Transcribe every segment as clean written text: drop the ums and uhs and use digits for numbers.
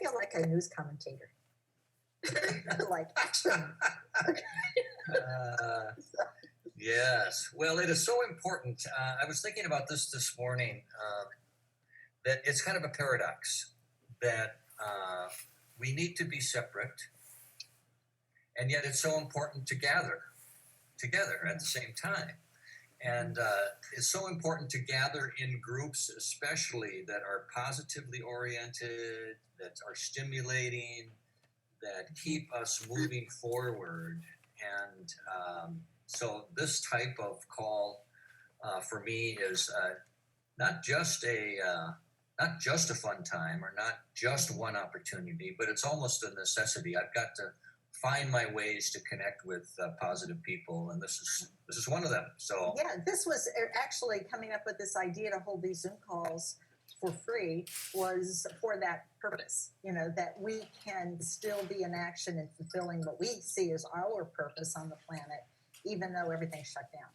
feel like a news commentator. Like action. Uh, yes. Well, it is so important. I was thinking about this morning, that it's kind of a paradox that we need to be separate, and yet it's so important to gather together at the same time. And it's so important to gather in groups, especially that are positively oriented, that are stimulating, that keep us moving forward. And so this type of call for me is not just a fun time or not just one opportunity, but it's almost a necessity. I've got to find my ways to connect with positive people, and this is one of them. So Yeah, this was actually coming up with this idea to hold these Zoom calls for free was for that purpose. You know, that we can still be in action and fulfilling what we see as our purpose on the planet, even though everything's shut down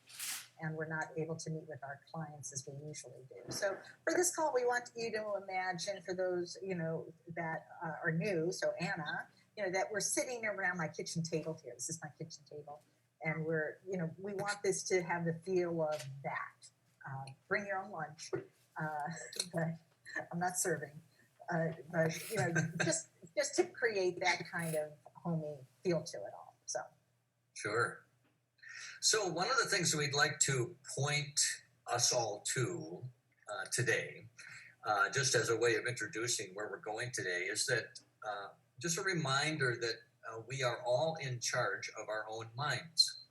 and we're not able to meet with our clients as we usually do. So for this call, we want you to imagine, for those, you know, that are new, so Anna, you know, that we're sitting around my kitchen table here. This is my kitchen table. And we're, you know, we want this to have the feel of that. Bring your own lunch. But I'm not serving. But, you know, just to create that kind of homey feel to it all. So. sure. So one of the things that we'd like to point us all to today, just as a way of introducing where we're going today, is that just a reminder that we are all in charge of our own minds.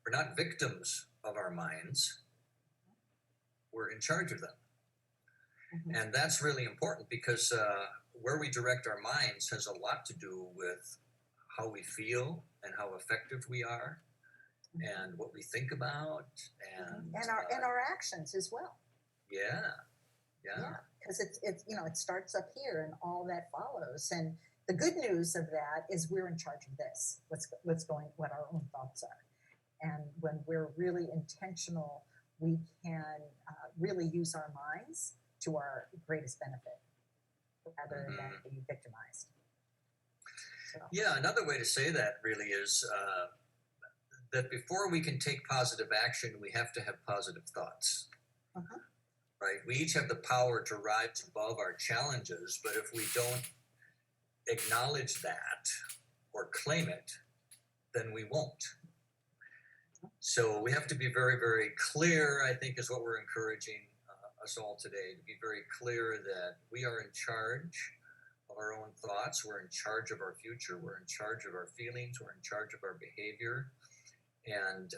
We're not victims of our minds. We're in charge of them. Mm-hmm. And that's really important because where we direct our minds has a lot to do with how we feel and how effective we are and what we think about and our actions as well. Yeah. Because it's you know, it starts up here and all that follows. And the good news of that is we're in charge of this. What our own thoughts are, and when we're really intentional, we can really use our minds to our greatest benefit, rather than be victimized. So. Yeah, another way to say that really is that before we can take positive action, we have to have positive thoughts. Uh-huh. Right? We each have the power to rise above our challenges, but if we don't acknowledge that or claim it, then we won't. So we have to be very, very clear, I think, is what we're encouraging us all today, to be very clear that we are in charge of our own thoughts, we're in charge of our future, we're in charge of our feelings, we're in charge of our behavior. And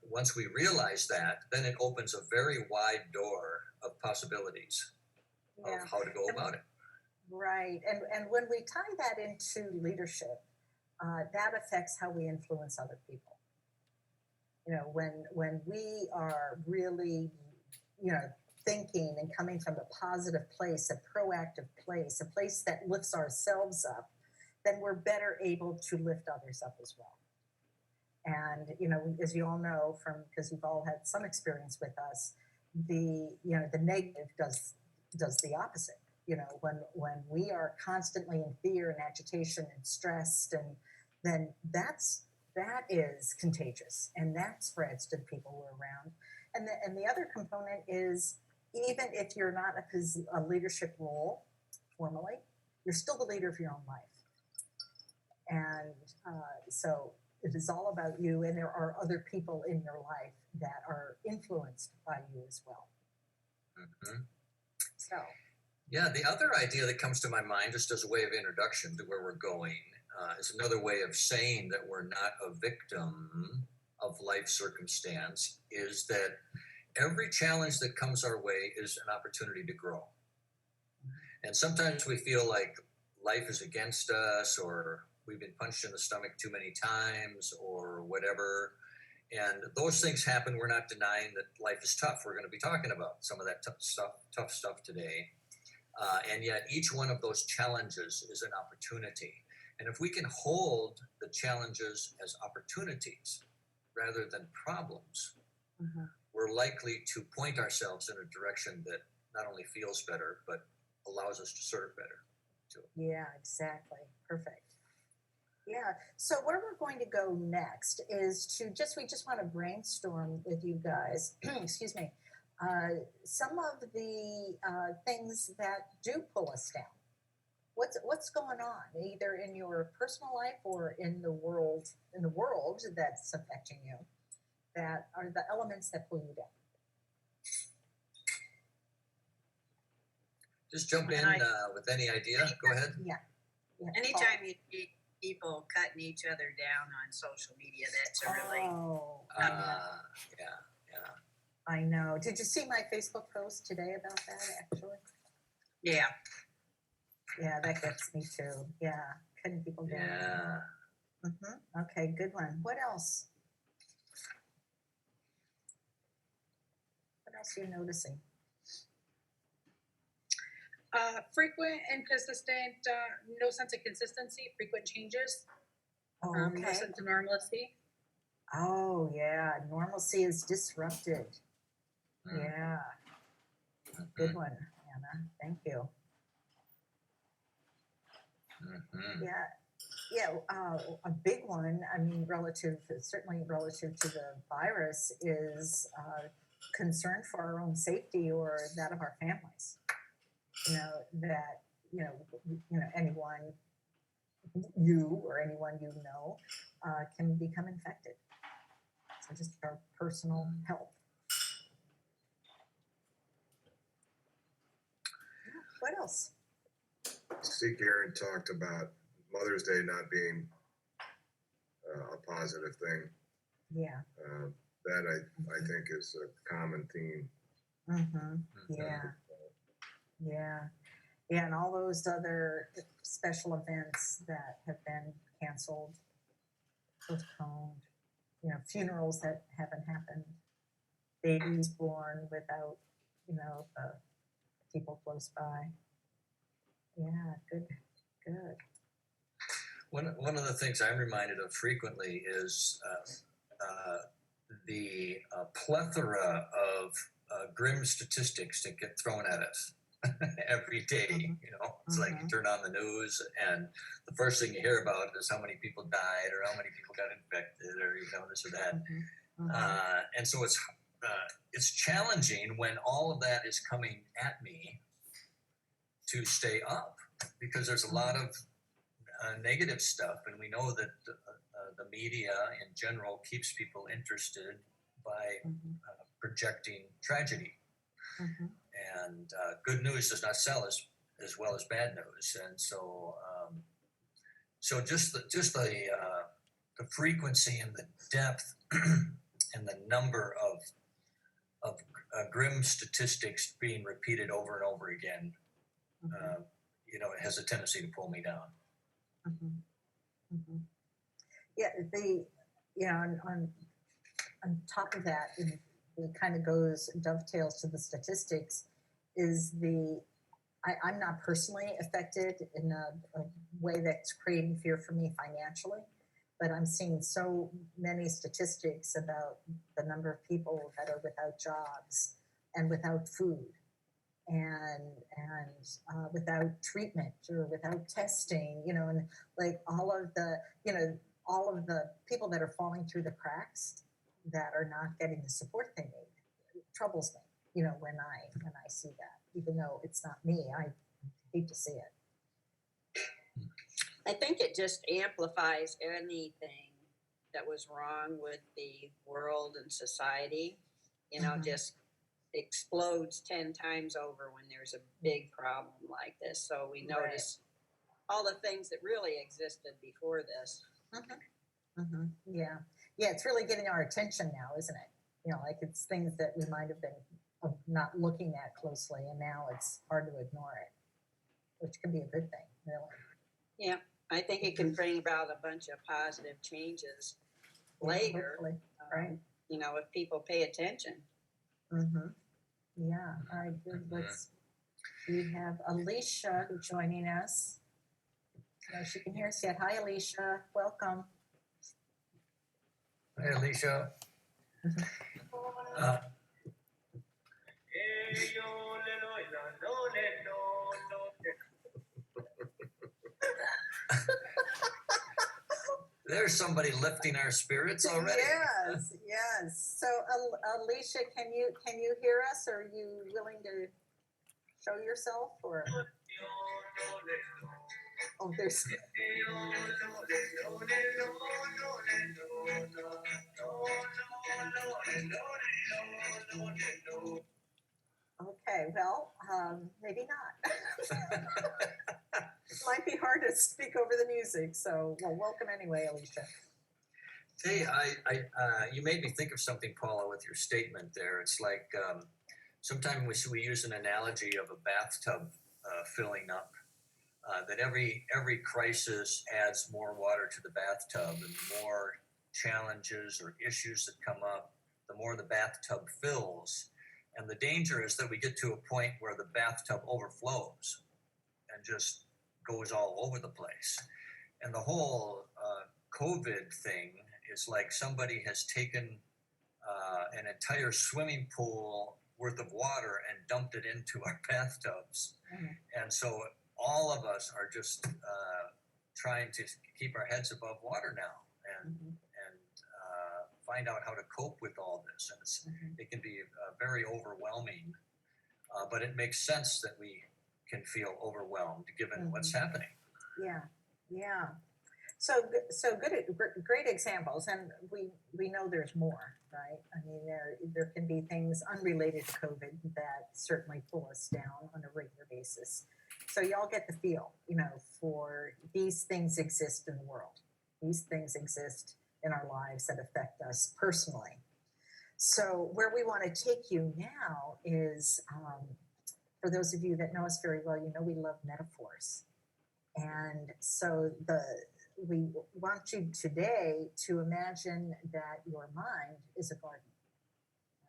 once we realize that, then it opens a very wide door of possibilities of how to go about it. Right. And when we tie that into leadership, that affects how we influence other people. You know, when we are really, you know, thinking and coming from a positive place, a proactive place, a place that lifts ourselves up, then we're better able to lift others up as well. And, you know, as you all know, because you've all had some experience with us, the negative does the opposite. You know, when we are constantly in fear and agitation and stressed, and then that is contagious, and that spreads to the people we're around. And the other component is, even if you're not a leadership role formally, you're still the leader of your own life. And so it is all about you, and there are other people in your life that are influenced by you as well. Mm-hmm. So. Yeah, the other idea that comes to my mind, just as a way of introduction to where we're going, is another way of saying that we're not a victim of life circumstance, is that every challenge that comes our way is an opportunity to grow. And sometimes we feel like life is against us, or we've been punched in the stomach too many times, or whatever. And those things happen. We're not denying that life is tough. We're going to be talking about some of that tough stuff today. And yet each one of those challenges is an opportunity. And if we can hold the challenges as opportunities rather than problems, we're likely to point ourselves in a direction that not only feels better, but allows us to serve better. Too. Yeah, exactly. Perfect. Yeah. So where we're going to go next is to we just want to brainstorm with you guys. Excuse me. Some of the things that do pull us down. What's going on, either in your personal life or in the world that's affecting you. That are the elements that pull you down. Just jump in with any idea. Go ahead. Yeah. Anytime you see people cutting each other down on social media, that's a really yeah. I know. Did you see my Facebook post today about that? Actually, yeah. Yeah, that gets me too. Yeah, cutting people down. Yeah. Okay, good one. What else? What else are you noticing? Frequent and consistent, no sense of consistency, frequent changes, Oh, no okay. sense of normalcy. Oh, yeah. Normalcy is disrupted. Yeah. Good one, Anna. Thank you. Yeah. A big one. I mean, certainly relative to the virus, is concern for our own safety or that of our families. That anyone, you or anyone can become infected. So just our personal health. What else? See, Karen talked about Mother's Day not being a positive thing. Yeah. That I think is a common theme. Yeah, and all those other special events that have been canceled, postponed, funerals that haven't happened, babies born without, people close by. Yeah, good. One of the things I'm reminded of frequently is the plethora of grim statistics that get thrown at us every day. It's like you turn on the news and the first thing you hear about is how many people died or how many people got infected or this or that. And so it's challenging when all of that is coming at me to stay up, because there's a lot of negative stuff, and we know that the media in general keeps people interested by projecting tragedy. And good news does not sell as well as bad news, and so just the frequency and the depth and the number of grim statistics being repeated over and over again, it has a tendency to pull me down. Yeah, on top of that, it kind of dovetails to the statistics, is I'm not personally affected in a way that's creating fear for me financially, but I'm seeing so many statistics about the number of people that are without jobs and without food and without treatment or without testing, and like all of the people that are falling through the cracks that are not getting the support they need. It troubles me, when I see that, even though it's not me. I hate to see it. I think it just amplifies anything that was wrong with the world and society. Just explodes 10 times over when there's a big problem like this. So we notice all the things that really existed before this. Yeah, it's really getting our attention now, isn't it? Like it's things that we might have been not looking at closely, and now it's hard to ignore it, which can be a good thing, really. Yeah, I think it can bring about a bunch of positive changes later. Hopefully. Right. If people pay attention. Yeah, all right, good. We have Alicia joining us. She can hear us yet. Hi, Alicia. Welcome. Hey, Alicia. There's somebody lifting our spirits already. Yes, yes. So Alicia, can you hear us? Are you willing to show yourself or? Oh, there's. Okay, well, maybe not. Might be hard to speak over the music, so well, welcome anyway, Alicia. Hey, you made me think of something, Paula, with your statement there. It's like sometimes we use an analogy of a bathtub filling up. That every crisis adds more water to the bathtub, and the more challenges or issues that come up, the more the bathtub fills. And the danger is that we get to a point where the bathtub overflows and just goes all over the place. And the whole COVID thing is like somebody has taken an entire swimming pool worth of water and dumped it into our bathtubs. Mm-hmm. And so all of us are just trying to keep our heads above water now and find out how to cope with all this. And it can be very overwhelming, but it makes sense that we can feel overwhelmed given what's happening. Yeah, yeah. So great examples, and we know there's more, right? I mean, there can be things unrelated to COVID that certainly pull us down on a regular basis. So y'all get the feel, for these things exist in the world. These things exist in our lives that affect us personally. So where we want to take you now is, for those of you that know us very well, we love metaphors. And so we want you today to imagine that your mind is a garden,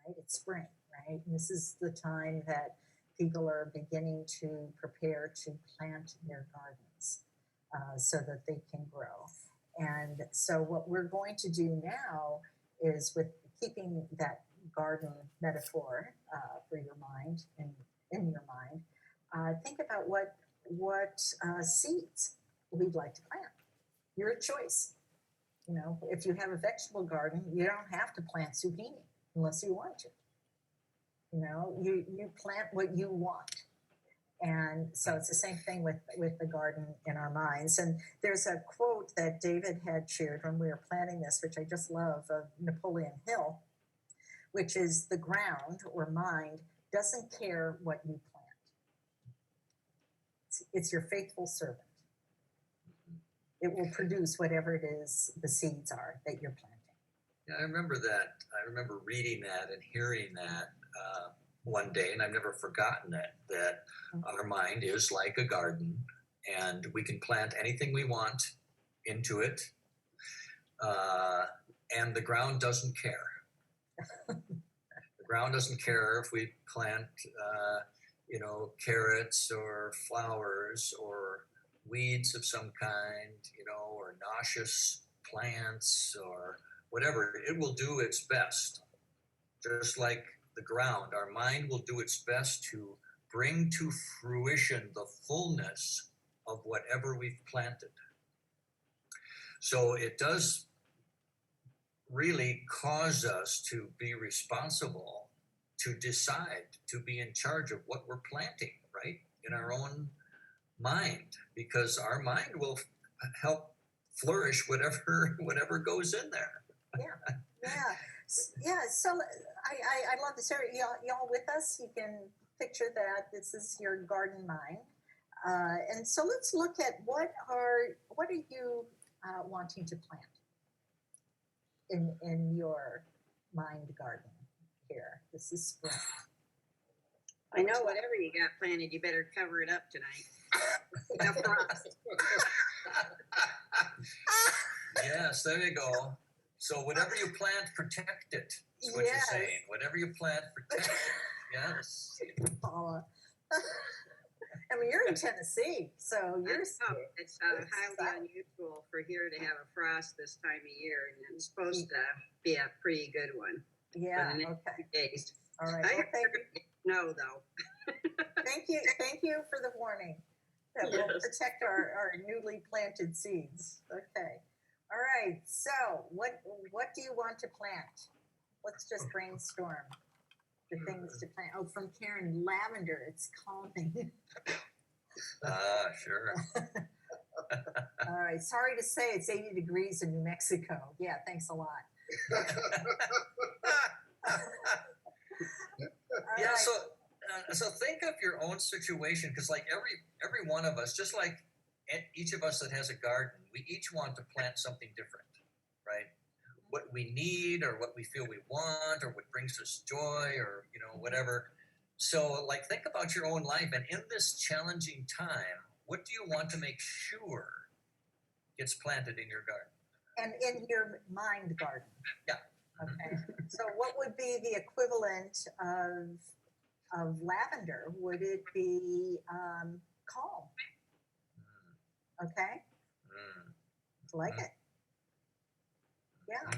right? It's spring, right? And this is the time that people are beginning to prepare to plant their gardens so that they can grow. And so what we're going to do now is, with keeping that garden metaphor for your mind and in your mind, think about what seeds we'd like to plant. Your choice. If you have a vegetable garden, you don't have to plant zucchini unless you want to. You plant what you want. And so it's the same thing with the garden in our minds. And there's a quote that David had shared when we were planning this, which I just love, of Napoleon Hill, which is, the ground or mind doesn't care what you plant. It's your faithful servant. It will produce whatever it is the seeds are that you're planting. Yeah, I remember that. I remember reading that and hearing that one day, and I've never forgotten it, that our mind is like a garden, and we can plant anything we want into it, and the ground doesn't care. The ground doesn't care if we plant, carrots or flowers or weeds of some kind, or noxious plants or whatever. It will do its best. Just like the ground, our mind will do its best to bring to fruition the fullness of whatever we've planted. So it does really cause us to be responsible, to decide, to be in charge of what we're planting, right? In our own mind, because our mind will help flourish whatever goes in there. Yeah. So I love this area. Y'all with us? You can picture that this is your garden mind, and so let's look at what are you wanting to plant in your mind garden here. This is spring. I know whatever you got planted, you better cover it up tonight. No frost. Yes, there you go. So whatever you plant, protect it. Is what you're saying. Whatever you plant, protect it. Yes. Paula. I mean, you're in Tennessee, so you're. It's highly unusual for here to have a frost this time of year, and it's supposed to be a pretty good one. Yeah. For the next Okay. few days. All right. I Well, thank you. No, though. Thank you for the warning that will protect our newly planted seeds. Okay. All right, so what do you want to plant? Let's just brainstorm the things to plant. Oh, from Karen, lavender, it's calming. Sure. All right, sorry to say it's 80 degrees in New Mexico. Yeah, thanks a lot. All Yeah, right. so think of your own situation, because like every one of us, just like each of us that has a garden, we each want to plant something different, right? What we need, or what we feel we want, or what brings us joy, or whatever. So like think about your own life, and in this challenging time, what do you want to make sure gets planted in your garden? And in your mind garden. Yeah. Okay. So what would be the equivalent of lavender? Would it be calm? Okay. Like it. Yeah.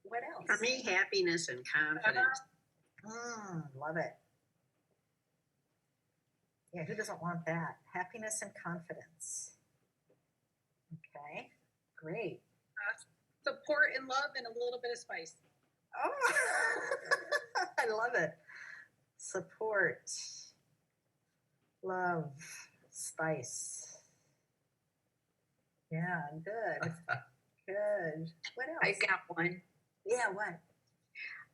What else? For me, happiness and confidence. Love it. Yeah, who doesn't want that? Happiness and confidence. Okay, great. Support and love and a little bit of spice. Oh, I love it. Support, love, spice. Yeah, good. Good. What else? I've got one. Yeah, what?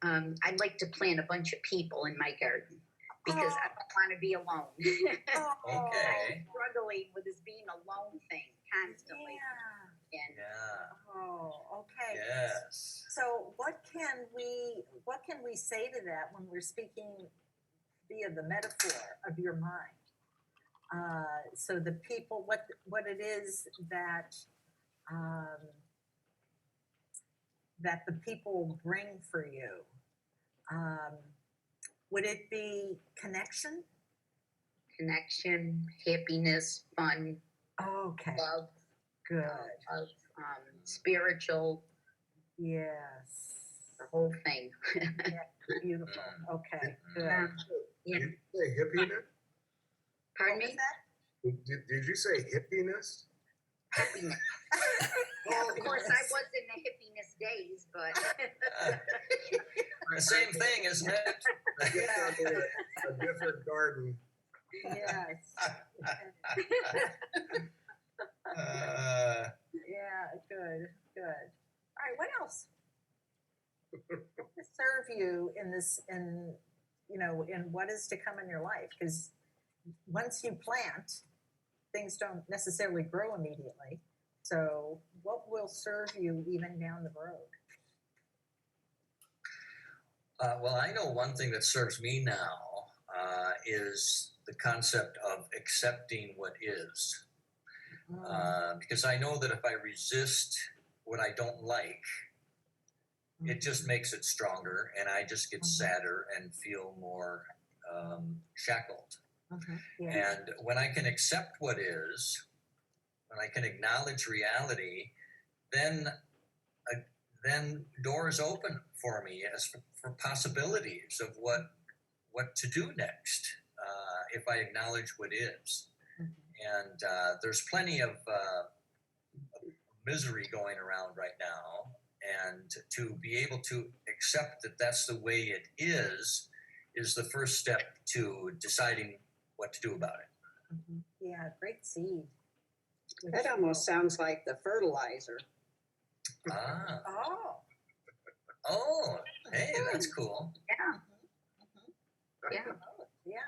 I'd like to plant a bunch of people in my garden because I don't want to be alone. Okay. I'm struggling with this being alone thing constantly. Yeah. And Yeah. Oh, okay. Yes. So what can we say to that when we're speaking via the metaphor of your mind? So the people, what it is that that the people bring for you. Would it be connection? connection, happiness, fun, Okay, love, good. of spiritual, Yes. the whole thing. Beautiful. Okay, good. Yeah. Did you say hippiness? Pardon What me? was that? Did you say hippiness? Happiness. Oh, Of course, I was in the hippiness days, but The same thing, isn't it? I guess I'm in a different garden. Yes. Yeah, good, good. All right, what else? What will serve you in this, in what is to come in your life? Because once you plant, things don't necessarily grow immediately. So, what will serve you even down the road? Well, I know one thing that serves me now is the concept of accepting what is. Because I know that if I resist what I don't like, it just makes it stronger, and I just get sadder and feel more shackled. Yeah. And when I can accept what is, when I can acknowledge reality, then doors open for me as for possibilities of what to do next if I acknowledge what is. And there's plenty of misery going around right now, and to be able to accept that that's the way it is the first step to deciding what to do about it. Yeah, great seed. That almost sounds like the fertilizer. Ah, Oh, hey, that's cool. yeah. yeah.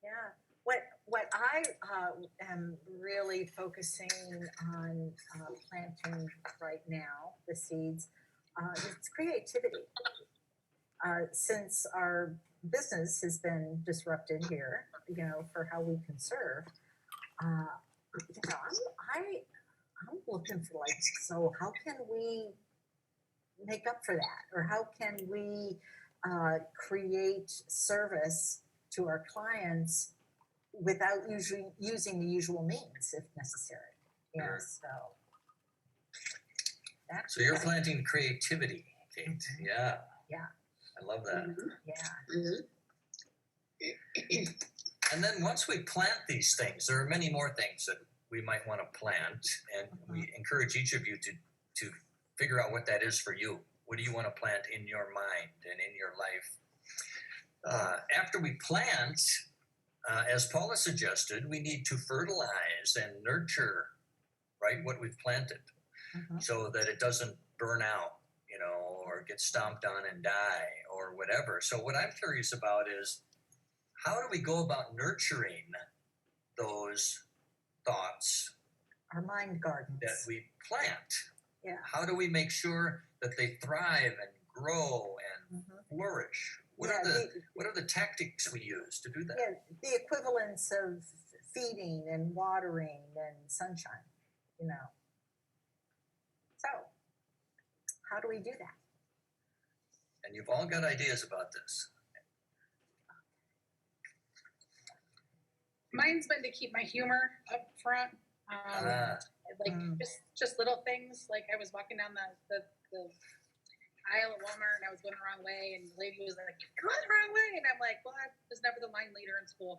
Yeah. What I am really focusing on planting right now, the seeds, is creativity. Since our business has been disrupted here, for how we can serve, I'm looking for so how can we make up for that, or how can we create service to our clients without using the usual means if necessary. Yeah, Sure. so So you're planting creativity, Kate. Yeah. Yeah. I love that. yeah. And then once we plant these things, there are many more things that we might want to plant, and we encourage each of you to figure out what that is for you. What do you want to plant in your mind and in your life? After we plant, as Paula suggested, we need to fertilize and nurture, right, what we've planted, so that it doesn't burn out, or get stomped on and die or whatever. So what I'm curious about is, how do we go about nurturing those thoughts Our mind gardens. that we plant? Yeah. How do we make sure that they thrive and grow and flourish? What are the tactics we use to do that? Yeah, the equivalence of feeding and watering and sunshine, So, how do we do that? And you've all got ideas about this. Mine's been to keep my humor up front. Just little things. Like I was walking down the aisle at Walmart and I was going the wrong way, and the lady was like, "You're going the wrong way," and I'm like, "Well, I was never the line leader in school.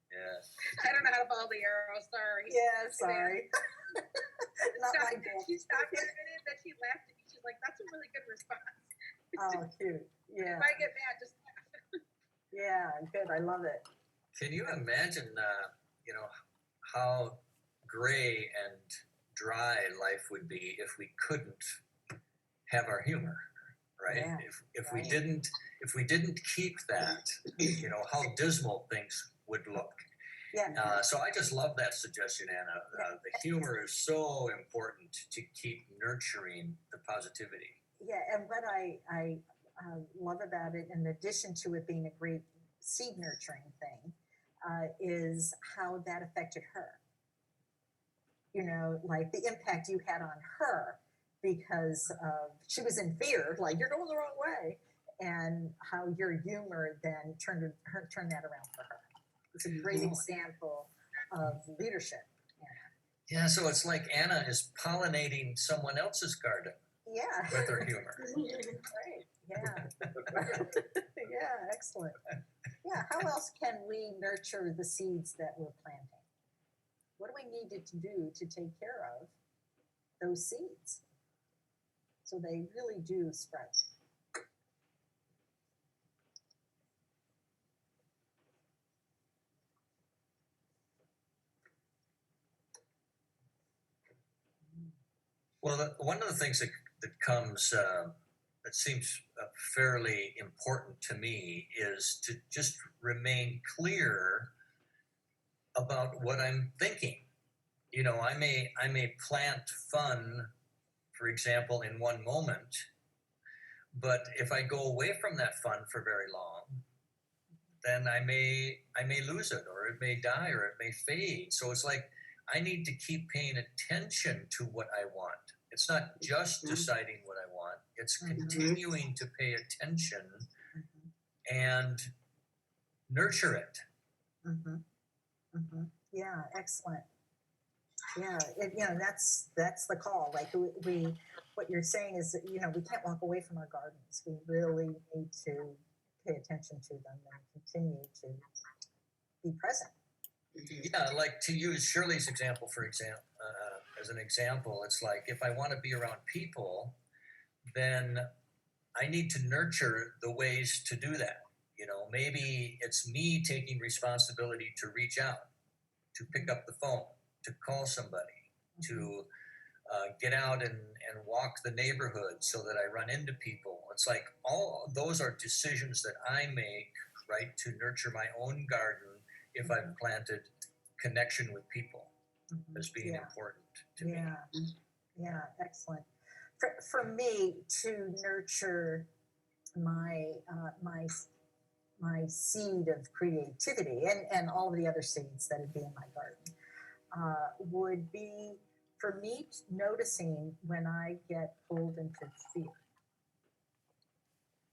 Yes. I don't know how to follow the arrow. Sorry." Yeah, sorry. Not my goal. She stopped for a minute, then she laughed at me. She's like, "That's a really good response." Oh, cute. Yeah. If I get mad, just laugh. Yeah, good. I love it. Can you imagine, how gray and dry life would be if we couldn't have our humor, right? Yeah, if right. we didn't keep that, how dismal things would look. Yeah. So I just love that suggestion, Anna. The humor is so important to keep nurturing the positivity. Yeah, and what I love about it, in addition to it being a great seed nurturing thing, is how that affected her. Like the impact you had on her, because she was in fear, like you're going the wrong way, and how your humor then turned that around for her. It's a great example of leadership. Yeah, so it's like Anna is pollinating someone else's garden Yeah. with her humor. Great. Yeah. Yeah, excellent. Yeah, how else can we nurture the seeds that we're planting? What do we need to do to take care of those seeds so they really do sprout? Well, one of the things that comes, that seems fairly important to me, is to just remain clear about what I'm thinking. I may plant fun, for example, in one moment, but if I go away from that fun for very long, then I may lose it, or it may die, or it may fade. So it's like I need to keep paying attention to what I want. It's not just deciding what I want, it's continuing to pay attention and nurture it. Yeah, excellent. Yeah, that's the call. Like what you're saying is that, we can't walk away from our gardens. We really need to pay attention to them and continue to be present. Yeah, like to use Shirley's example, as an example, it's like if I want to be around people, then I need to nurture the ways to do that. Maybe it's me taking responsibility to reach out, to pick up the phone, to call somebody, to get out and walk the neighborhood so that I run into people. It's like all those are decisions that I make, right, to nurture my own garden if I've planted connection with people as being important to me. Yeah, excellent. For me, to nurture my seed of creativity and all of the other seeds that would be in my garden would be, for me, noticing when I get pulled into fear.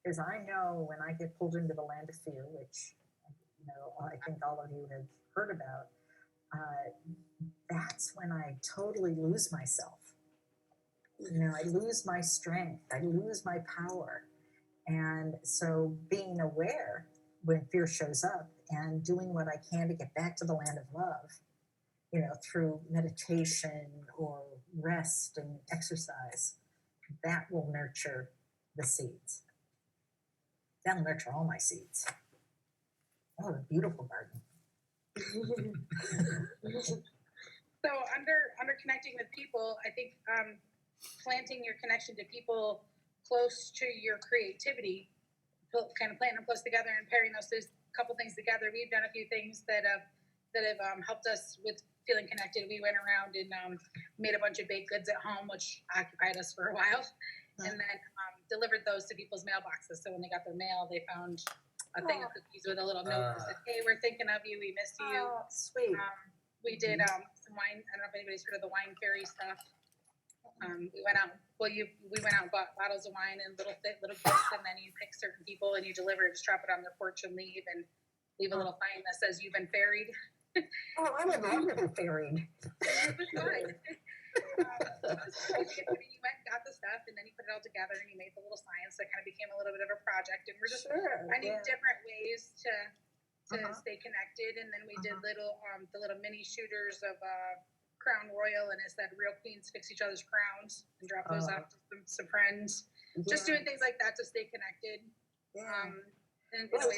Because I know when I get pulled into the land of fear, which I think all of you have heard about, that's when I totally lose myself. I lose my strength, I lose my power. And so being aware when fear shows up and doing what I can to get back to the land of love through meditation or rest and exercise, that will nurture the seeds. That'll nurture all my seeds. Oh, a beautiful garden. So under connecting with people, I think planting your connection to people close to your creativity, kind of planting them close together and pairing those couple things together. We've done a few things that have helped us with feeling connected. We went around and made a bunch of baked goods at home, which occupied us for a while, and then delivered those to people's mailboxes. So when they got their mail, they found a thing of cookies with a little note that said, "Hey, we're thinking of you. We miss you." Oh, sweet. We did some wine. I don't know if anybody's heard of the wine fairy stuff. We went out. Well, we went out and bought bottles of wine and little gifts, and then you pick certain people and you deliver it, just drop it on their porch and leave a little sign that says "You've been ferried." Oh, I would love to be ferried. It was fun. I mean, you went and got the stuff, and then you put it all together, and you made the little signs. So it kind of became a little bit of a project, and we're just finding different ways to stay connected. And then we did the little mini shooters of Crown Royal, and it said "Real Queens fix each other's crowns," and drop those off to some friends. Just doing things like that to stay connected. And Well,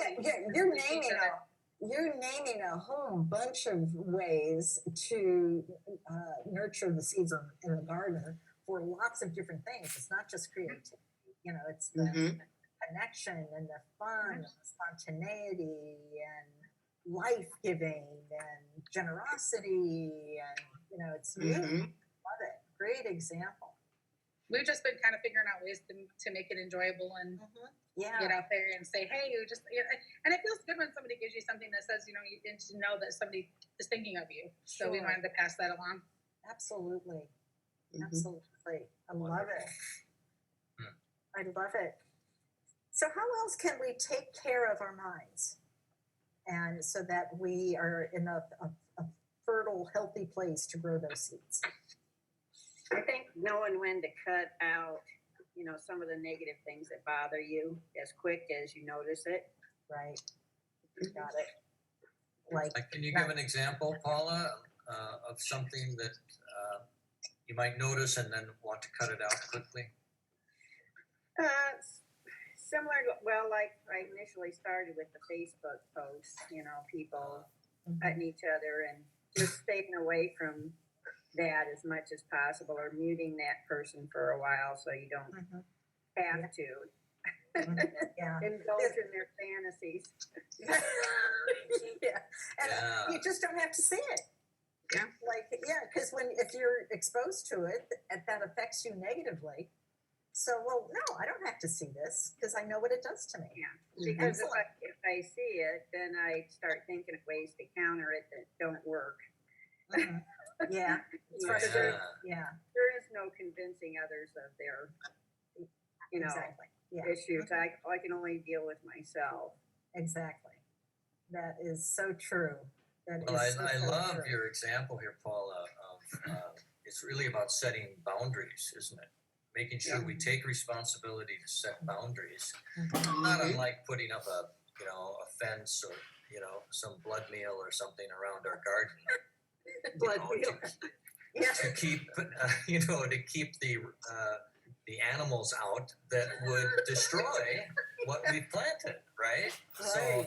you're naming a whole bunch of ways to nurture the seeds in the garden for lots of different things. It's not just creativity, it's the connection and the fun, and the spontaneity and life giving and generosity, and it's really love it. Great example. We've just been kind of figuring out ways to make it enjoyable and get out there and say, "Hey, and it feels good when somebody gives you something that says, you to know that somebody is thinking of you. So we wanted to pass that along. Absolutely. Absolutely. I love it. I love it. So how else can we take care of our minds? And so that we are in a fertile, healthy place to grow those seeds. I think knowing when to cut out, some of the negative things that bother you as quick as you notice it. Right. Got it. Like, can you give an example, Paula, of something that you might notice and then want to cut it out quickly? Similar, like I initially started with the Facebook posts, people cutting each other and just staying away from that as much as possible, or muting that person for a while so you don't have to indulge in their fantasies. And you just don't have to see it. Because if you're exposed to it, that affects you negatively. So, no, I don't have to see this because I know what it does to me. Because if I see it, then I start thinking of ways to counter it that don't work. There is no convincing others of their, issues. I can only deal with myself. Exactly. That is so true. I love your example here, Paula, of it's really about setting boundaries, isn't it? Making sure we take responsibility to set boundaries. Not unlike putting up a fence or, some blood meal or something around our garden. To keep the animals out that would destroy what we planted, right? So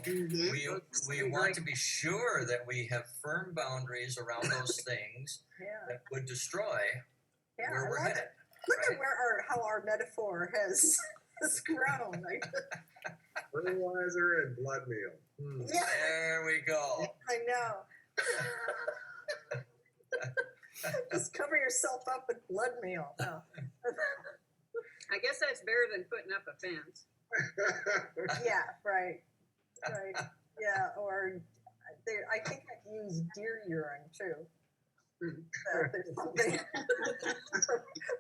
we want to be sure that we have firm boundaries around those things that would destroy where we're headed. Look at how our metaphor has grown. Fertilizer and blood meal. There we go. I know. Just cover yourself up with blood meal. No. I guess that's better than putting up a fence. Right. Yeah, or I think I've used deer urine too. So there's something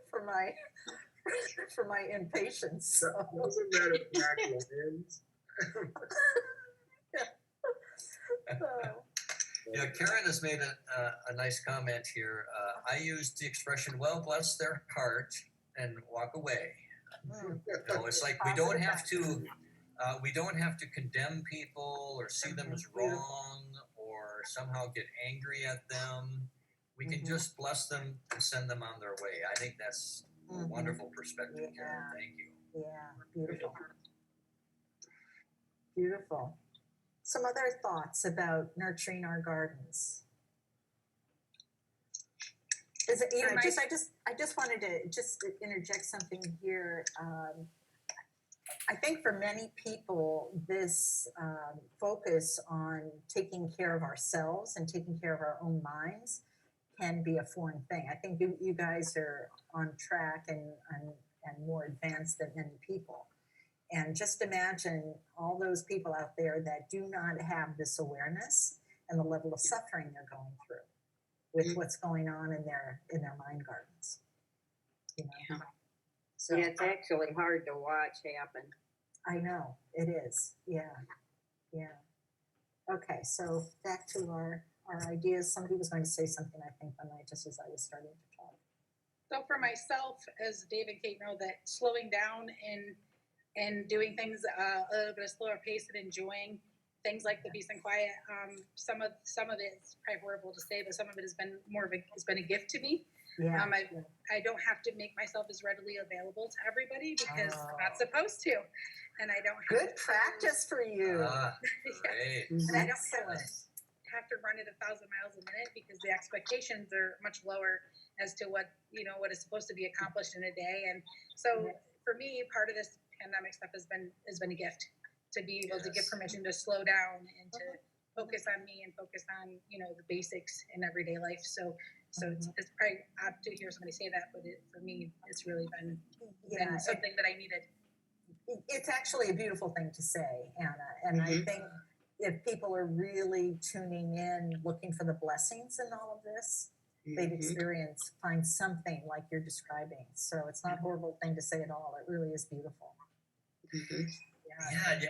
for my impatience. So. Wasn't that a practical ends? Karen has made a nice comment here. I used the expression, "Well, bless their heart," and walk away. It's like we don't have to condemn people or see them as wrong or somehow get angry at them. We can Mhm. just bless them and send them on their way. I think that's a Mhm. wonderful perspective, Yeah. Karen. Thank you. Yeah, beautiful. Beautiful. Some other thoughts about nurturing our gardens. Is it, For my- I just wanted to just interject something here. I think for many people, this focus on taking care of ourselves and taking care of our own minds can be a foreign thing. I think you guys are on track and more advanced than many people. And just imagine all those people out there that do not have this awareness and the level of suffering they're going through with what's going on in their mind gardens. You know? Yeah. So Yeah, it's actually hard to watch happen. I know it is. Yeah. Yeah. Okay, so back to our ideas. Somebody was going to say something, I think, just as I was starting to talk. So for myself, as Dave and Kate know, that slowing down and doing things a little bit of slower pace and enjoying things like the peace and quiet. Some of it's probably horrible to say, but some of it has been a gift to me. Yeah. I don't have to make myself as readily available to everybody because I'm Oh. not supposed to, and I don't have Good to, practice for you. Ah, great. and I don't Excellent. have to run at 1,000 miles a minute because the expectations are much lower as to what is supposed to be accomplished in a day. And so for me, part of this pandemic stuff has been a gift to be able to give Yes. permission to slow down and to focus on me and focus on the basics in everyday life. So it's probably odd to hear somebody say that, but for me, it's really been something that I needed. It's actually a beautiful thing to say, Anna. And I think if people are really tuning in, looking for the blessings in all of this, they'd find something like you're describing. So it's not a horrible thing to say at all. It really is beautiful. Yeah,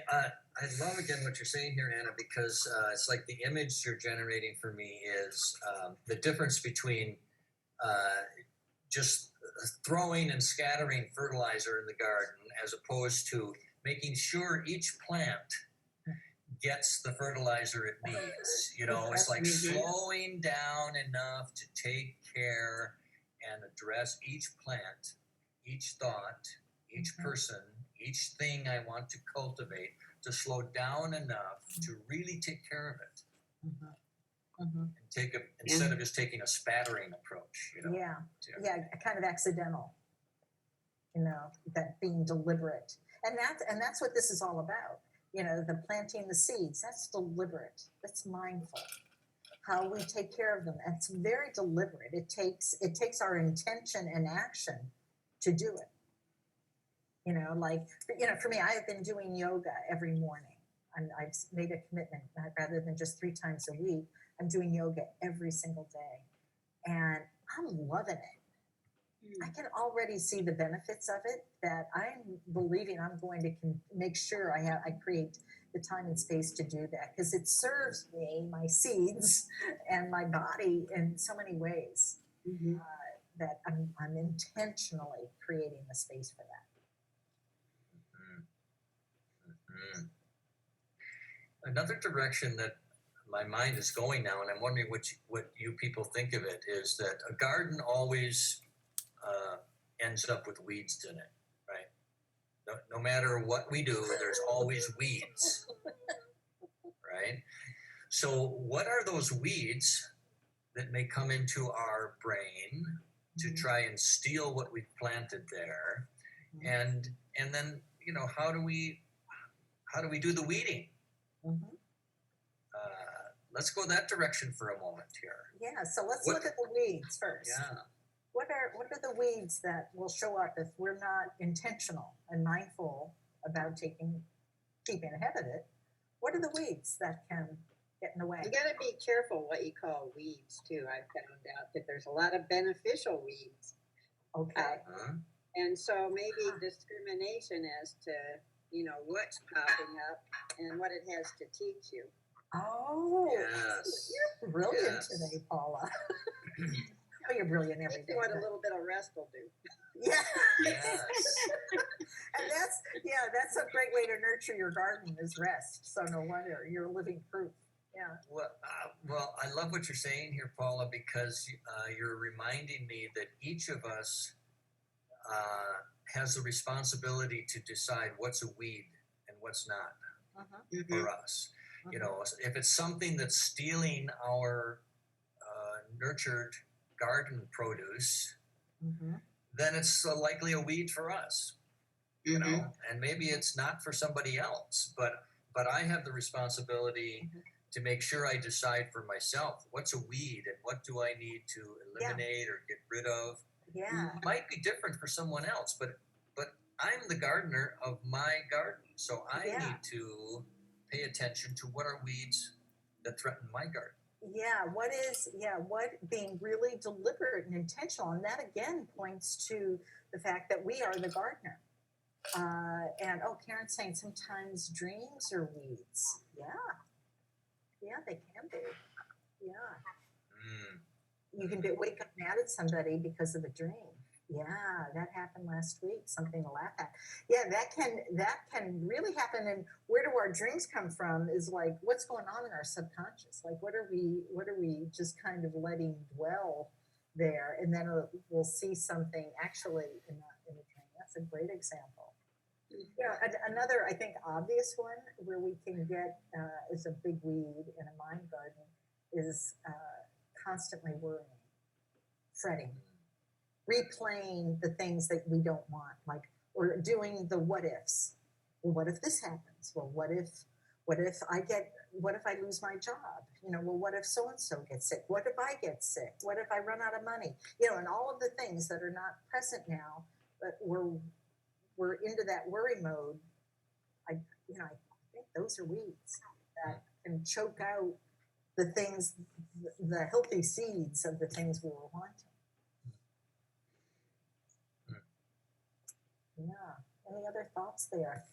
I love again what you're saying here, Anna, because it's like the image you're generating for me is the difference between just throwing and scattering fertilizer in the garden as opposed to making sure each plant gets the fertilizer it needs. It's like slowing down enough to take care and address each plant, each thought, each person, each thing I want to cultivate, to slow down enough to really take care of it. And instead of just taking a spattering approach, Yeah, kind of accidental, that being deliberate. And that's what this is all about. The planting the seeds, that's deliberate. That's mindful. How we take care of them, that's very deliberate. It takes our intention and action to do it. For me, I have been doing yoga every morning. I've made a commitment rather than just 3 times a week. I'm doing yoga every single day, and I'm loving it. I can already see the benefits of it. That I'm believing I'm going to make sure I create the time and space to do that, because it serves me, my seeds, and my body in so many ways. That I'm intentionally creating the space for that. Another direction that my mind is going now, and I'm wondering what you people think of it, is that a garden always ends up with weeds in it, right? No matter what we do, there's always weeds, right? So what are those weeds that may come into our brain to try and steal what we've planted there? And then, how do we do the weeding? Let's go that direction for a moment here. Yeah, so let's look at the weeds first. Yeah. What are the weeds that will show up if we're not intentional and mindful about keeping ahead of it? What are the weeds that can get in the way? You got to be careful what you call weeds too. I've found out that there's a lot of beneficial weeds. Okay. And so maybe discrimination as to, what's popping up and what it has to teach you. Oh, yes. You're brilliant Yes. today, Paula. You're brilliant every day. What a little bit of rest will do. Yeah. Yes. And that's a great way to nurture your garden is rest. So no wonder you're living proof. Yeah. Well, I love what you're saying here, Paula, because you're reminding me that each of us has a responsibility to decide what's a weed and what's not Mm-hmm. for us. You know, if it's something that's stealing our nurtured garden produce, then it's likely a weed for us. You know, and maybe it's not for somebody else, but I have the responsibility to make sure I decide for myself what's a weed and what do I need to eliminate or get rid of. Yeah. Might be different for someone else, but I'm the gardener of my garden, so I Yeah. need to pay attention to what are weeds that threaten my garden. Yeah, what being really deliberate and intentional, and that again points to the fact that we are the gardener. And Karen's saying sometimes dreams are weeds. Yeah, they can be. Yeah, Mm. you can wake up mad at somebody because of a dream. Yeah, that happened last week. Something to laugh at. Yeah, that can really happen. And where do our dreams come from? Is like what's going on in our subconscious. Like what are we just kind of letting dwell there, and then we'll see something actually in a dream. That's a great example. Yeah, another I think obvious one where we can get is a big weed in a mind garden is constantly worrying, fretting, replaying the things that we don't want, like or doing the what ifs. Well, what if this happens? Well, what if I lose my job? You know, well, what if so and so gets sick? What if I get sick? What if I run out of money? You know, and all of the things that are not present now, but we're into that worry mode. I think those are weeds that can choke out the things, the healthy seeds of the things we were wanting. Yeah. Any other thoughts there?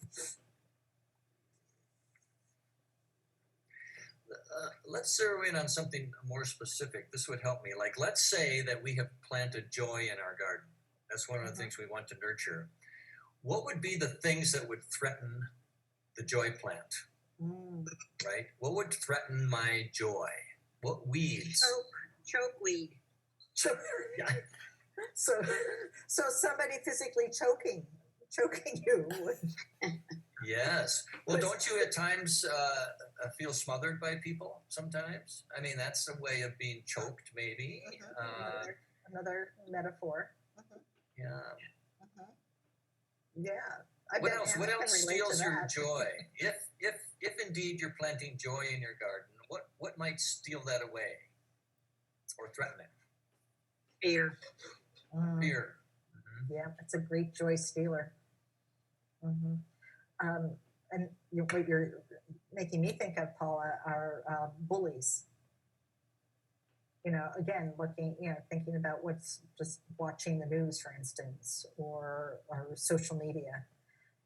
Let's zero in on something more specific. This would help me. Like, let's say that we have planted joy in our garden. That's one of the things we want to nurture. What would be the things that would threaten the joy plant? Right? What would threaten my joy? What weeds? Chokeweed. Yeah. So somebody physically choking you. Yes. Well, don't you at times feel smothered by people sometimes? I mean, that's a way of being choked, maybe. Another metaphor. Yeah. Yeah. What else? What else steals your joy? If indeed you're planting joy in your garden, what might steal that away or threaten it? Fear. Fear. Yeah, that's a great joy stealer. And what you're making me think of, Paula, are bullies. You know, again, thinking about what's just watching the news, for instance, or social media.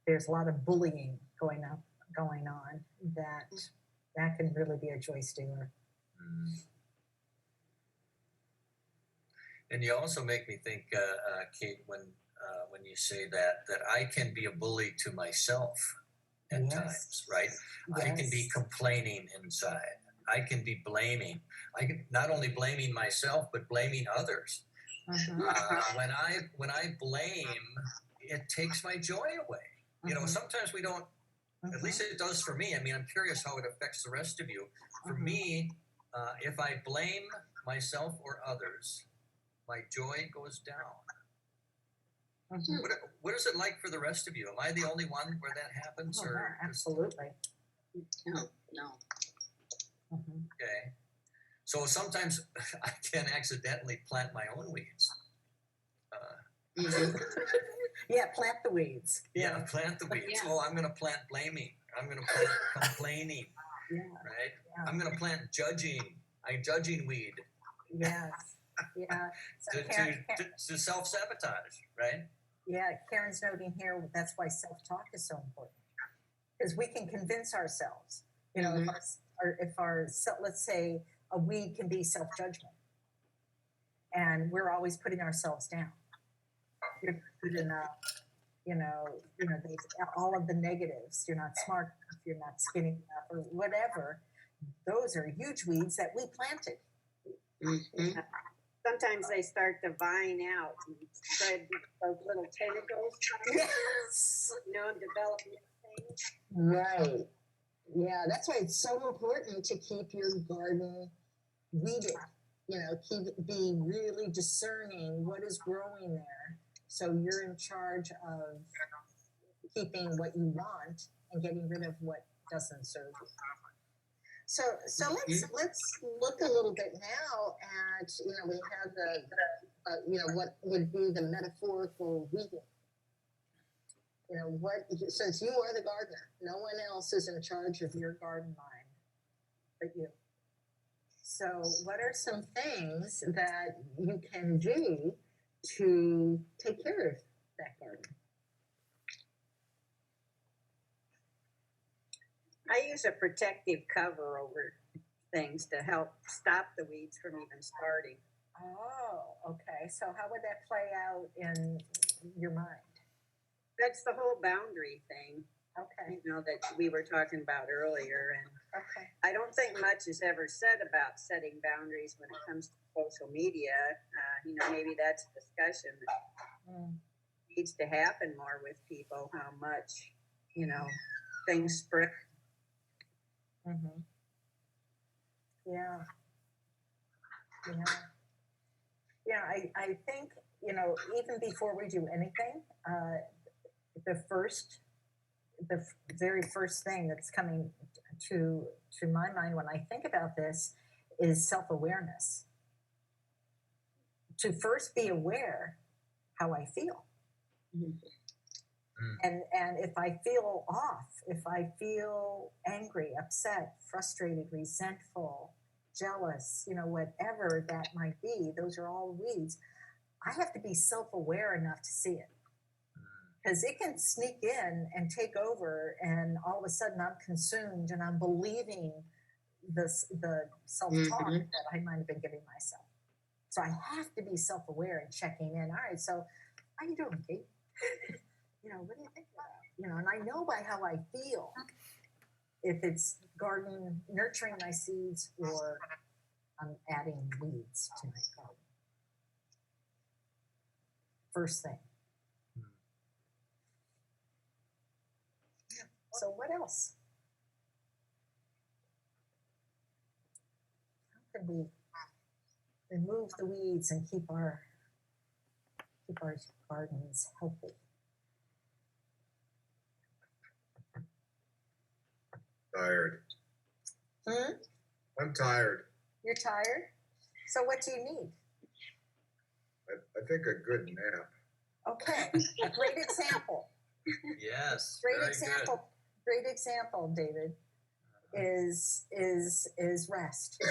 There's a lot of bullying going on that can really be a joy stealer. And you also make me think, Kate, when you say that I can be a bully to myself at times, right? Yes. I can be complaining inside. I can be blaming. I can not only blaming myself, but blaming others. When I blame, it takes my joy away. You know, sometimes we don't. At least it does for me. I mean, I'm curious how it affects the rest of you. For me, if I blame myself or others, my joy goes down. What is it like for the rest of you? Am I the only one where that happens? Or absolutely. No. Okay. So sometimes I can accidentally plant my own weeds. Yeah, plant the weeds. Yeah, plant the weeds. Yeah. Oh, I'm going to plant blaming. I'm going to plant complaining. Yeah. Right? Yeah. I'm going to plant judging. I'm judging weed. Yes. Yeah. So to self-sabotage, right? Yeah, Karen's noting here that's why self-talk is so important, because we can convince ourselves. You know, if our let's say a weed can be self-judgment, and we're always putting ourselves down. You're not good enough. You know, all of the negatives. You're not smart enough. You're not skinny enough, or whatever. those are huge weeds that we planted. Mhm. Sometimes they start to vine out and spread those little tentacles, Yes. develop new things. Right. Yeah, that's why it's so important to keep your garden weeded. Be really discerning what is growing there. So you're in charge of keeping what you want and getting rid of what doesn't serve you. So let's look a little bit now at we have the what would be the metaphorical weeding. Since you are the gardener, no one else is in charge of your garden line but you. So what are some things that you can do to take care of that garden? I use a protective cover over things to help stop the weeds from even starting. Oh, okay. So how would that play out in your mind? That's the whole boundary thing, Okay. that we were talking about earlier. And Okay. I don't think much is ever said about setting boundaries when it comes to social media. Maybe that's a discussion that Mm. needs to happen more with people, how much, things spread. Mm-hmm. Yeah. Yeah, I think, even before we do anything, the very first thing that's coming to my mind when I think about this is self-awareness. To first be aware how I feel. And if I feel off, if I feel angry, upset, frustrated, resentful, jealous, whatever that might be, those are all weeds. I have to be self-aware enough to see it. Because it can sneak in and take over, and all of a sudden I'm consumed and I'm believing the self-talk that I might have been giving myself. So I have to be self-aware and checking in. All right, so how you doing, Kate? What do you think about? And I know by how I feel if it's gardening, nurturing my seeds, or I'm adding weeds to my garden. First thing. So what else? How can we remove the weeds and keep our gardens healthy? Tired. Hmm? I'm tired. You're tired? So what do you need? I think a good nap. Okay, a great example. Yes. Great very example. Good. Great example, David, is rest.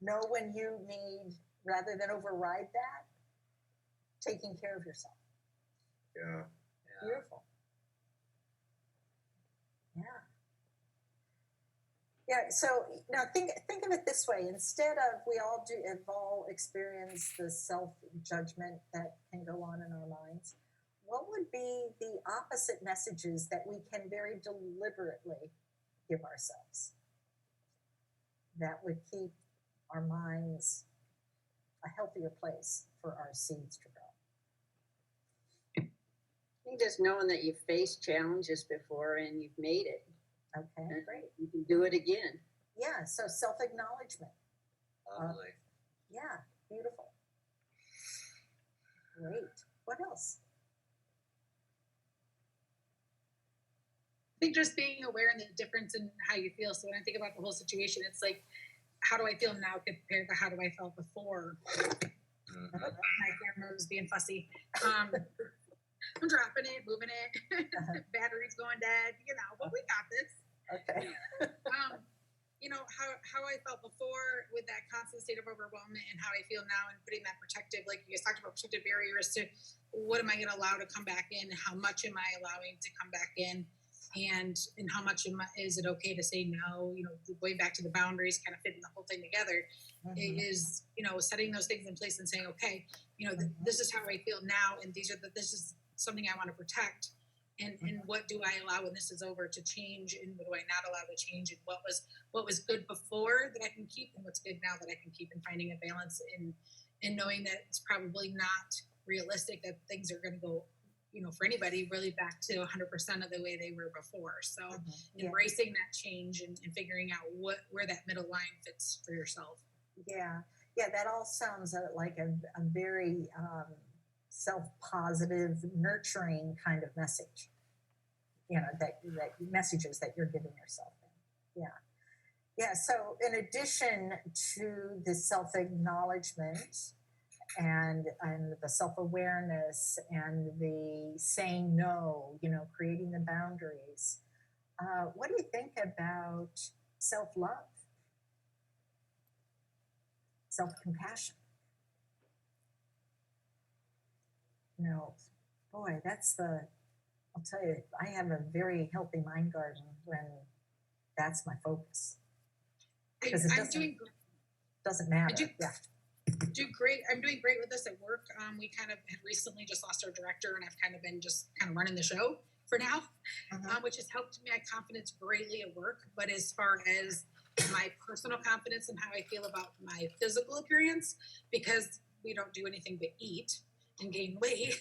Know when you need, rather than override that, taking care of yourself. Yeah. Beautiful. Yeah. Yeah. So now think of it this way: instead of we all experience the self judgment that can go on in our minds, what would be the opposite messages that we can very deliberately give ourselves that would keep our minds a healthier place for our seeds to grow? I think just knowing that you've faced challenges before and you've made it. Okay, great. You can do it again. Yeah, so self-acknowledgement. Lovely. Yeah, beautiful. Great. What else? I think just being aware and the difference in how you feel. So when I think about the whole situation, it's like, how do I feel now compared to how do I feel before? Mhm. My camera was being fussy. I'm dropping it, moving it. Battery's going dead, but we got this. Okay. How I felt before with that constant state of overwhelmment and how I feel now and putting that protective, like you guys talked about protective barriers to what am I going to allow to come back in? How much am I allowing to come back in? And how much is it okay to say no? Going back to the boundaries, kind of fitting the whole thing together, Mhm. is setting those things in place and saying, okay, this is how I feel now, and this is something I want to protect. and what do I allow when this is over to change, and what do I not allow to change, and what was good before that I can keep, and what's good now that I can keep, and finding a balance in knowing that it's probably not realistic that things are going to go, for anybody really back to 100% of the way they were before. So Yeah. embracing that change and figuring out where that middle line fits for yourself. Yeah, that all sounds like a very self-positive, nurturing kind of message. That messages that you're giving yourself. Yeah. So, in addition to the self-acknowledgement and the self-awareness and the saying no, creating the boundaries, what do you think about self-love? Self-compassion. Boy, I'll tell you, I have a very healthy mind garden when that's my focus. Because it doesn't matter. Do great. I'm doing great with this at work. We kind of had recently just lost our director, and I've kind of been just kind of running the show for now, which has helped my confidence greatly at work. But as far as my personal confidence and how I feel about my physical appearance, because we don't do anything but eat and gain weight,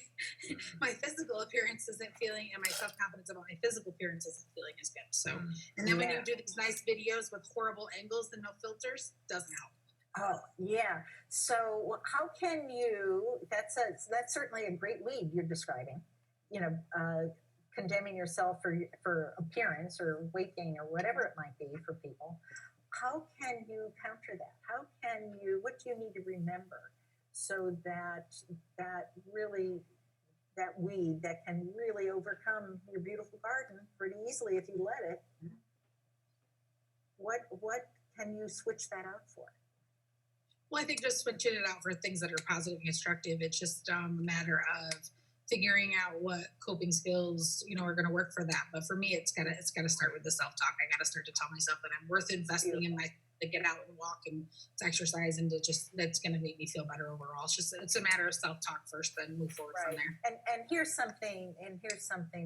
my physical appearance isn't feeling, and my self-confidence about my physical appearance isn't feeling as good. So, and then when you do these nice videos with horrible angles and no filters, doesn't help. Oh, yeah. So how can you, that's certainly a great lead you're describing, condemning yourself for appearance or weight gain or whatever it might be for people. How can you counter that? What do you need to remember so that weed that can really overcome your beautiful garden pretty easily if you let it? What can you switch that out for? Well, I think just switching it out for things that are positive and constructive. It's just a matter of figuring out what coping skills are going to work for that. But for me, it's gotta start with the self-talk. I gotta start to tell myself that I'm worth investing in to get out and walk and to exercise, and that's going to make me feel better overall. It's a matter of self-talk first, then move forward from there. And here's something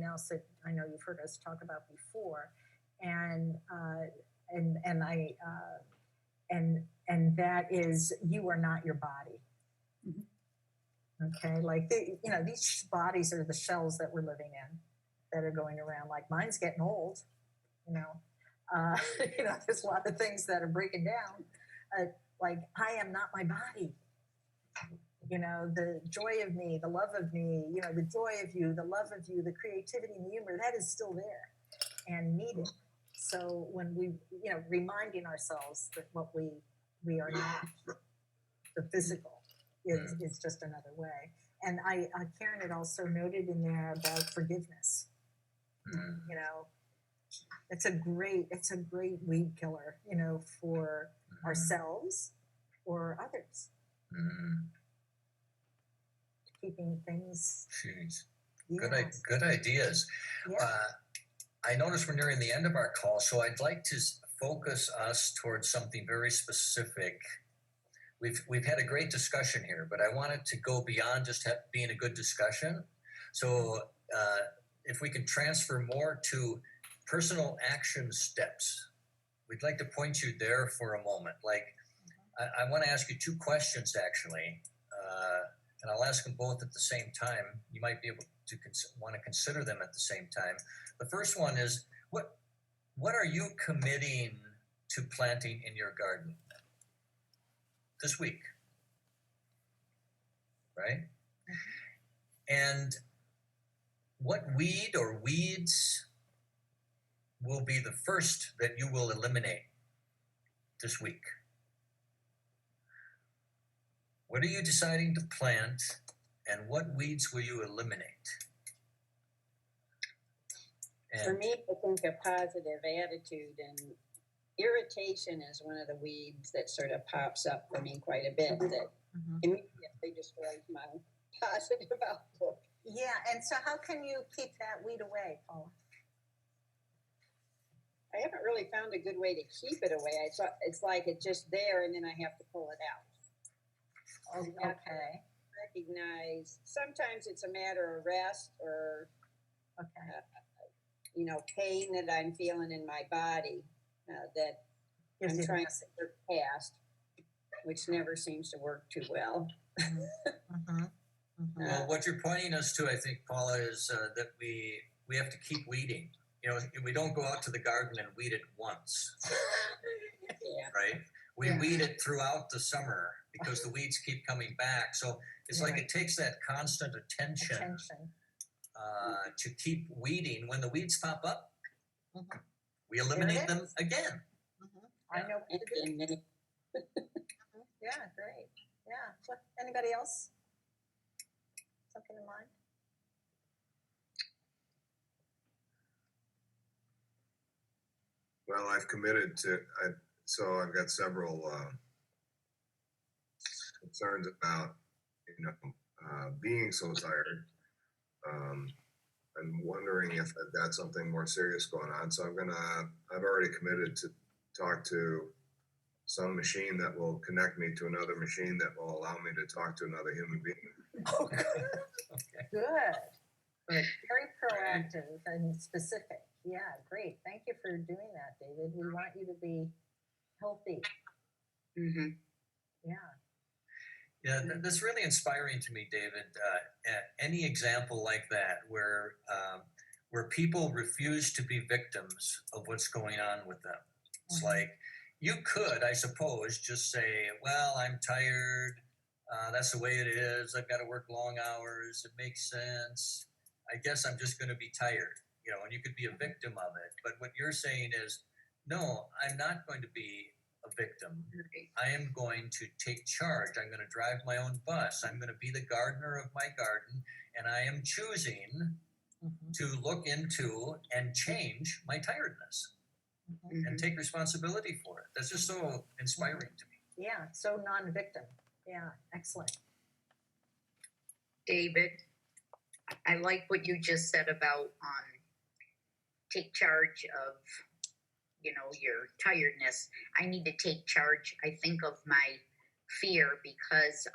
else that I know you've heard us talk about before, and that is, you are not your body. Okay, like these bodies are the shells that we're living in, that are going around. Like mine's getting old. There's a lot of things that are breaking down. Like I am not my body. The joy of me, the love of me, the joy of you, the love of you, the creativity and the humor, that is still there and needed. So when we, reminding ourselves that what we are not, the physical is just another way. And Karen had also noted in there about forgiveness. It's a great weed killer, for ourselves or others. Keeping things. Jeez. Yes. Good ideas. Yeah. I notice we're nearing the end of our call, so I'd like to focus us towards something very specific. We've had a great discussion here, but I want it to go beyond just being a good discussion. So if we can transfer more to personal action steps, we'd like to point you there for a moment. Like, I want to ask you two questions, actually, and I'll ask them both at the same time. You might be able to want to consider them at the same time. The first one is, what are you committing to planting in your garden this week? Right? And what weed or weeds will be the first that you will eliminate this week? What are you deciding to plant, and what weeds will you eliminate? For me, I think a positive attitude, and irritation is one of the weeds that sort of pops up for me quite a bit, that immediately destroys my positive outlook. Yeah, and so how can you keep that weed away, Paula? I haven't really found a good way to keep it away. It's like it's just there, and then I have to pull it out. Okay. Recognize, sometimes it's a matter of rest, or Okay. Pain that I'm feeling in my body that Gives I'm you the trying message. to work past, which never seems to work too well. Mhm, mhm. Well, what you're pointing us to, I think, Paula, is that we have to keep weeding. We don't go out to the garden and weed it once, Yeah. right? We Yeah. weed it throughout the summer because the weeds keep coming back. So it's like Yeah. it takes that constant attention Attention. to keep weeding. When the weeds pop up, Mhm, we eliminate them is. again. mhm. I know what to do. And Yeah, great. Yeah. What, anybody else? Something in mind? Well, I've committed to, so I've got several concerns about, being so tired. I'm wondering if I've got something more serious going on. So I've already committed to talk to some machine that will connect me to another machine that will allow me to talk to another human being. Okay. Good. Good. Very proactive and specific. Yeah, great. Thank you for doing that, David. We want you to be healthy. Mhm. Yeah. Yeah, that's really inspiring to me, David. Any example like that where people refuse to be victims of what's going on with them. It's Mhm. like you could, I suppose, just say, "Well, I'm tired. That's the way it is. I've got to work long hours. It makes sense. I guess I'm just going to be tired." And you could be a victim of it. But what you're saying is, no, I'm not going to be a victim. I am going to take charge. I'm going to drive my own bus. I'm going to be the gardener of my garden, and I am choosing Mhm, to look into and change my tiredness mhm. and take responsibility for it. That's just so inspiring to me. Yeah. So non-victim. Yeah. Excellent. David, I like what you just said about take charge of your tiredness. I need to take charge, I think, of my fear because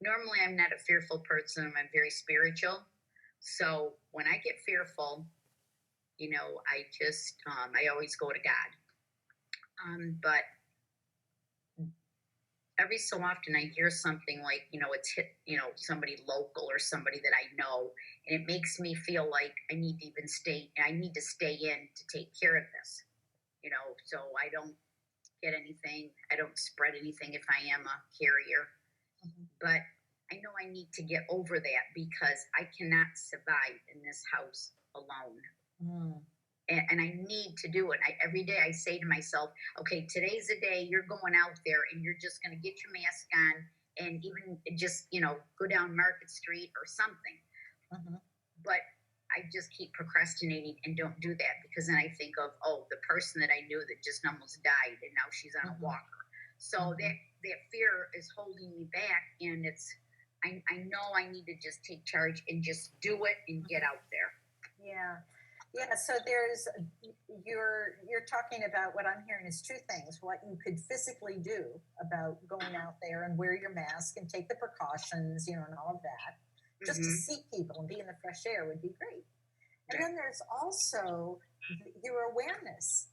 normally I'm not a fearful person. I'm very spiritual. So when I get fearful, I just I always go to God. But every so often I hear something like, it's hit, somebody local or somebody that I know, and it makes me feel like I need to stay in to take care of this, so I don't get anything, I don't spread anything if I am a carrier. Mhm. But I know I need to get over that because I cannot survive in this house alone. Mm. And I need to do it. Every day I say to myself, okay, today's the day you're going out there and you're just going to get your mask on and even just, go down Market Street or something. Mhm. But I just keep procrastinating and don't do that because then I think of, the person that I knew that just almost died and now she's on Mhm. a walker. So Mhm. that fear is holding me back, and I know I need to just take charge and just do it and get out there. Yeah. Yeah, so you're talking about, what I'm hearing is two things. What you could physically do about going out there and wear your mask and take the precautions, and all of that. Just to Mhm. see people and be in the fresh air would be great. And Right. then there's also your awareness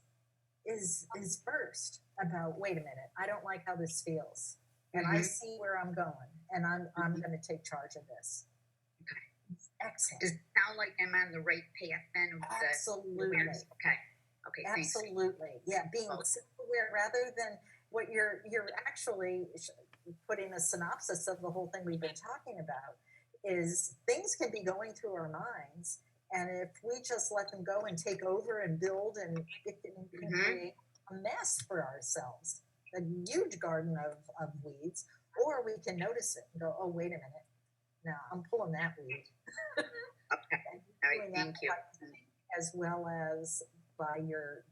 is burst about, wait a minute, I don't like how this feels. And I Mhm. see where I'm going, and I'm going to take charge of this. Excellent. Does it sound like I'm on the right path then? With Absolutely. the awareness? Okay, thanks. Absolutely. Yeah, being Well- self-aware rather than what you're actually putting a synopsis of the whole thing we've been talking about is things can be going through our minds, and if we just let them go and take over and build, and it can Mhm. create a mess for ourselves, a huge garden of weeds, or we can notice it and go, oh, wait a minute, now I'm pulling that weed. Okay. And All doing right, that thank you. as well as by your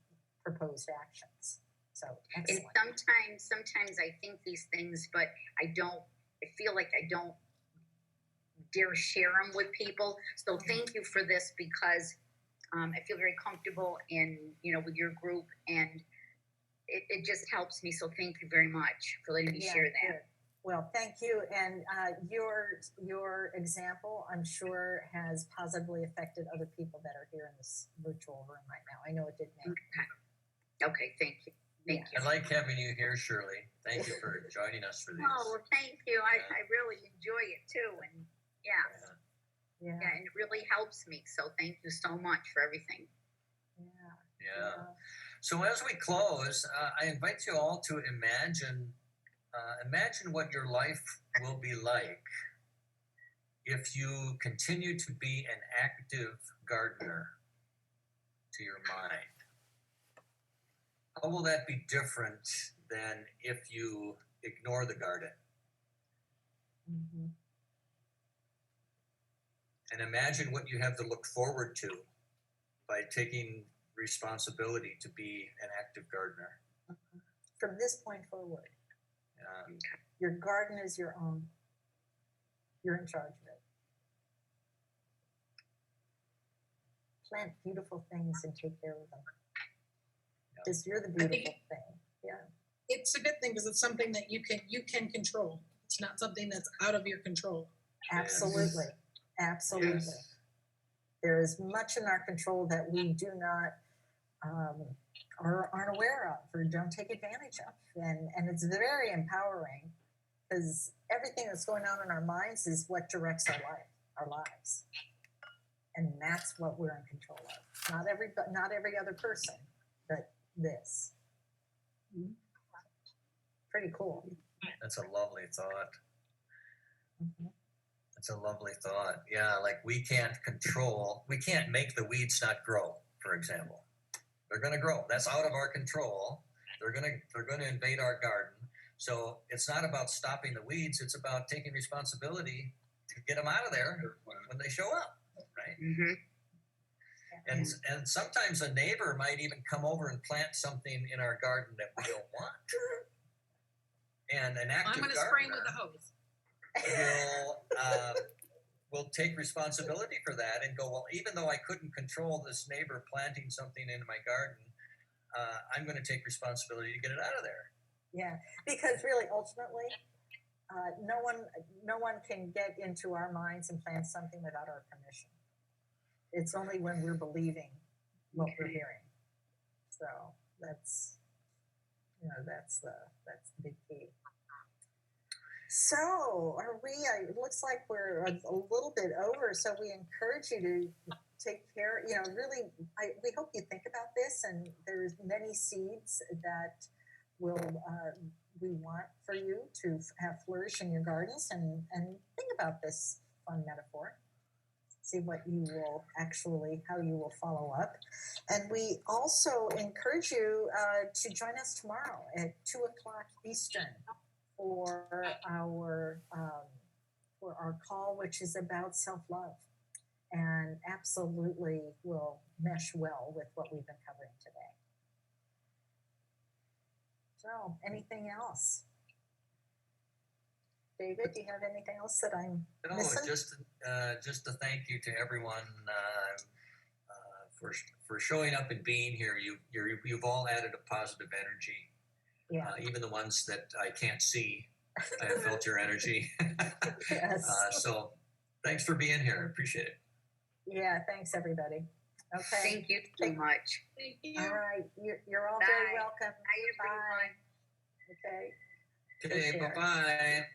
proposed actions. So And excellent. sometimes I think these things, but I feel like I don't dare share them with people. So thank you for this because I feel very comfortable with your group, and it just helps me. So thank you very much for letting me Yeah, share that. good. Well, thank you. And your example, I'm sure, has positively affected other people that are here in this virtual room right now. I know it did me. Okay, thank you. Thank you. I like having you here, Shirley. Thank you for joining us for these. Oh, well, thank you. I really enjoy it too. And Yeah. and it really helps me. So thank you so much for everything. Yeah. So as we close, I invite you all to imagine what your life will be like if you continue to be an active gardener to your mind. How will that be different than if you ignore the garden? Mhm. And imagine what you have to look forward to by taking responsibility to be an active gardener. From this point forward, Yeah. your garden is your own. You're in charge of it. Plant beautiful things and take care of them. Because you're the beautiful thing. Yeah. It's a good thing because it's something that you can control. It's not something that's out of your control. Absolutely. Absolutely. Yes. There is much in our control that we do not or aren't aware of or don't take advantage of. And it's very empowering because everything that's going on in our minds is what directs our lives. And that's what we're in control of. Not every other person, but this. Pretty cool. That's a lovely thought. Mhm. That's a lovely thought. Yeah, like we can't make the weeds not grow, for example. They're going to grow. That's out of our control. They're going to invade our garden. So it's not about stopping the weeds. It's about taking responsibility to get them out of there when they show up, right? Mm-hmm. And sometimes a neighbor might even come over and plant something in our garden that we don't want. And an active I'm going to spray gardener with a hose. will take responsibility for that and go, well, even though I couldn't control this neighbor planting something in my garden, I'm going to take responsibility to get it out of there. Yeah, because really, ultimately, no one can get into our minds and plant something without our permission. It's only when we're believing what we're hearing. So that's the big key. So are we? It looks like we're a little bit over. So we encourage you to take care. Really, we hope you think about this. And there's many seeds that we want for you to have flourish in your gardens. And think about this fun metaphor. See how you will follow up. And we also encourage you to join us tomorrow at 2:00 Eastern for our call, which is about self-love, and absolutely will mesh well with what we've been covering today. So, anything else? David, do you have anything else that I'm missing? Just to thank you to everyone for showing up and being here. You've all added a positive energy. Yeah. Even the ones that I can't see, I have felt your energy. Yes. So thanks for being here. Appreciate it. Yeah. Thanks, everybody. Okay. Thank you so much. Thank you. All right. You're all Bye. very welcome. Bye, everyone. Okay. Okay. Take care. Bye-bye.